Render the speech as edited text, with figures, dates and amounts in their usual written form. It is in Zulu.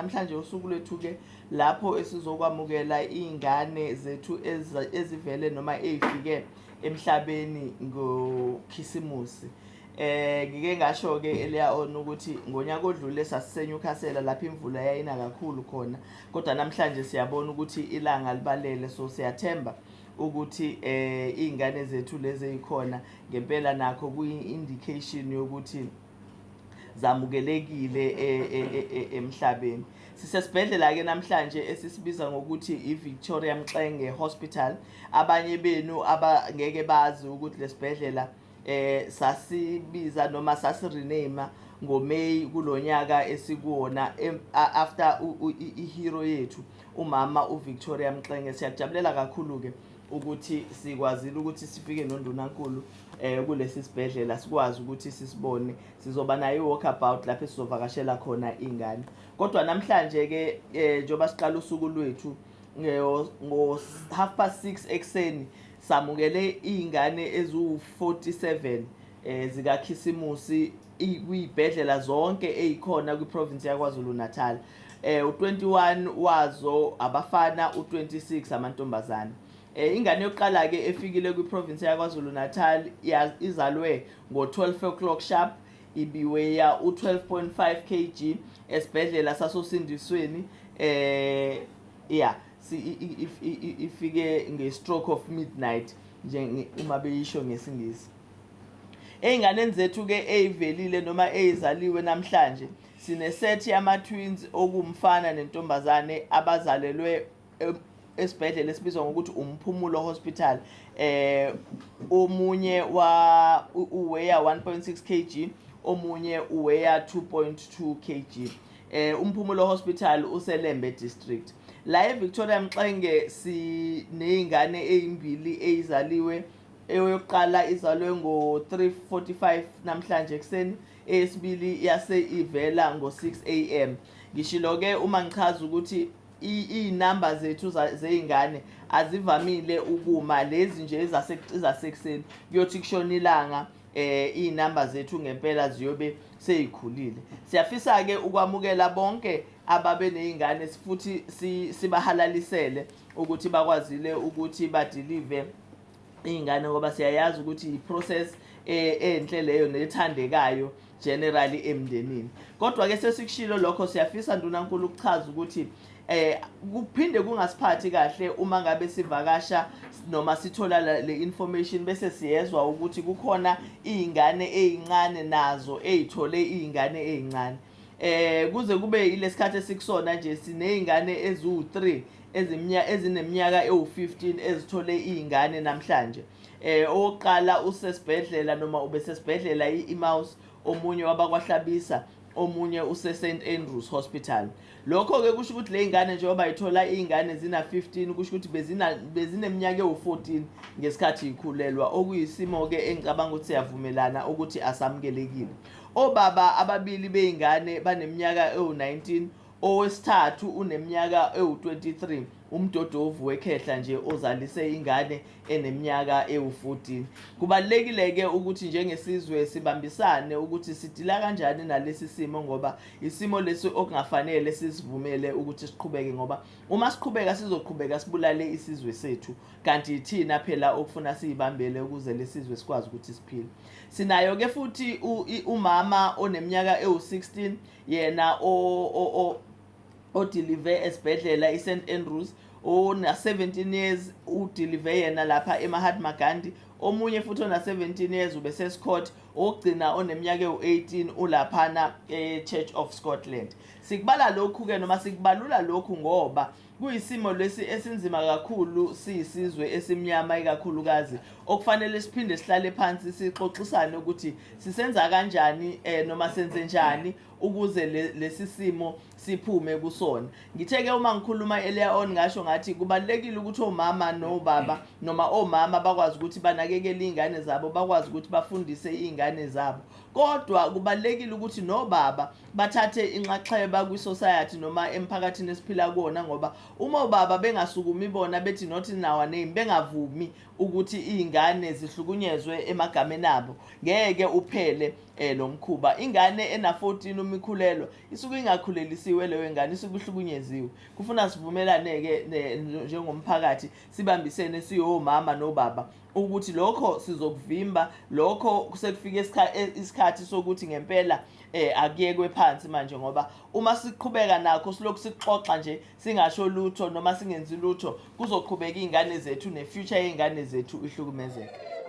Namhlanje usuku lwethu ke lapho esizokwamukela izingane zethu ezivele noma ezifike emhlabeni ngoKhisimusi. Ngike ngasho ke earlier on ukuthi ngonyaka odlule sasiseNyukhasela lapho imvula yayina kakhulu khona, kodwa namhlanje siyabona ukuthi ilanga libalele, so siyathemba ukuthi izingane zethu lezi ezikhona ngempela nakho kuyi-indication yokuthi zamukelekile emhlabeni. Sisesibhedlela ke namhlanje esisibiza ngokuthi iVictoria Mxenge Hospital. Abanye benu abangeke bazi ukuthi lesibhedlela sasibiza noma sasirename ngoMay kulonyaka esikuwona after ihero yethu umama uVictoria Mxenge. Siyakujabulela kakhulu ke ukuthi sikwazile ukuthi sifike noNdunankulu kulesi sibhedlela, sikwazi ukuthi sisibone. Sizoba nayo walkabout lapho sizovakashela khona izingane. Kodwa namhlanje ke njoba siqala usuku lwethu ngo 6:30 ekseni samukele izingane ezu47 zikaKhisimusi kuyibhedlela zonke ezikhona kwiprovince yaKwaZulu Natal. U21 wazo abafana, u26 amantombazane. Ingane yokuqala ke efikile kwiprovince yaKwaZulu Natal izalwe ngo12 o'clock sharp, ibiweya u12.5 kg esibhedlela sasosindisweni. Ifike nge-stroke of midnight nje uma beyisho ngesingisi. Ey'nganeni zethu ke ezivelile noma ezizaliwe namhlanje sineset yama-twins okumfana nentombazane abazalelwe esibhedlela esibizwa ngokuthi uMphumulo Hospital. Omunye uweya 1.6 kg, omunye uweya 2.2 kg. uMphumulo Hospital useLembe district. La eVictoria Mxenge siney'ngane ezimbili ezizaliwe. Eyokuqala izalwe ngo3:45 namhlanje ekseni, eyesibili yase ivela ngo6 AM. Ngishilo ke uma ngichaza ukuthi iy'namba zethu zey'ngane azivamile ukuma lezi nje ezasekuseni kuyothi kushona ilanga iy'namba zethu ngempela ziyobe seyikhulile. Siyafisa ke ukwamukela bonke ababe ney'ngane futhi sibahalalisele ukuthi bakwazile ukuthi badilive izingane, ngoba siyayazi ukuthi i-process enhle leyo nethandekayo generally emndenini. Kodwa ke sesikushilo lokho siyafisa Ndunankulu ukuchaza ukuthi kuphinde kungasiphathi kahle uma ngabe sivakasha noma sithola le information bese siyezwa ukuthi kukhona izingane ezincane nazo ezithole izingane ezincane. Kuze kube ilesikhathi esikusona nje sinezingane eziwu3 ezineminyaka ewu15 ezithole izingane namhlanje. Oqala usesibhedlela noma ubesesibhedlela iMouse, omunye wabakwaHlabisa, omunye useSt Andrews Hospital. Lokho ke kusho ukuthi le ngane njengoba ithola izingane zina15 kusho ukuthi bezineminyaka ewu14 ngesikhathi ikhulelwa, okuyisimo ke engicabanga ukuthi siyavumelana ukuthi asamukelekile. Obaba ababili beingane baneminyaka ewu19, owesithathu uneminyaka ewu23, umdodovu wekhehla nje ozalise ingane eneminyaka ewu14. Kubalekile ke ukuthi njengesizwe sibambisane ukuthi sidila kanjani nalesi simo, ngoba isimo lesi okungafanele sisivumele ukuthi siqhubeke, ngoba uma siqhubeka sizoqhubeka sibulale isizwe sethu, kanti thina phela okufuna siyibambele ukuze lesizwe sikwazi ukuthi siphile. Sinayo ke futhi umama oneminyaka ewu16, yena odilive esibhedlela iSt Andrews, ona 17 years udilive yena lapha eMahatma Gandhi. Omunye futhi ona 17 years ubeseScott, ogcina oneminyaka ewu18 ulaphana eChurch of Scotland. Sikubala lokhu ke noma sikubalula lokhu ngoba kuyisimo lesi esinzima kakhulu, siyisizwe esimnyama ikakhulukazi, okufanele siphinde sihlale phansi sixoxisane ukuthi sisenza kanjani noma senze njani ukuze lesi simo siphume kusona. Ngitheke uma ngikhuluma earlier on ngasho ngathi kubalekile ukuthi omama nobaba noma omama bakwazi ukuthi banakekele izingane zabo, bakwazi ukuthi bafundise izingane zabo, kodwa kubalekile ukuthi nobaba bathathe inxaxheba kwi-society noma emphakathini esiphila kuwona, ngoba uma obaba bengasukumi bona bethi not in our name, bengavumi ukuthi iy'ngane zihlukunyezwe emagameni abo, ngeke uphele lo mkhuba. Ingane ena-14 uma ikhulelwa isuke ingakhulelisiwe leyo ngane, isuke ihlukunyeziwe. Kufuna sivumelane-ke njengomphakathi, sibambisene siyomama nobaba ukuthi lokho sizokuvimba. Lokho sekufike isikhathi sokuthi ngempela akuyekwe phansi manje, ngoba uma siqhubeka nakho silokhu sixoxa nje singasho lutho noma singenzi lutho, kuzoqhubeka iy'ngane zethu, ne-future yey'ngane zethu ihlukumezeka.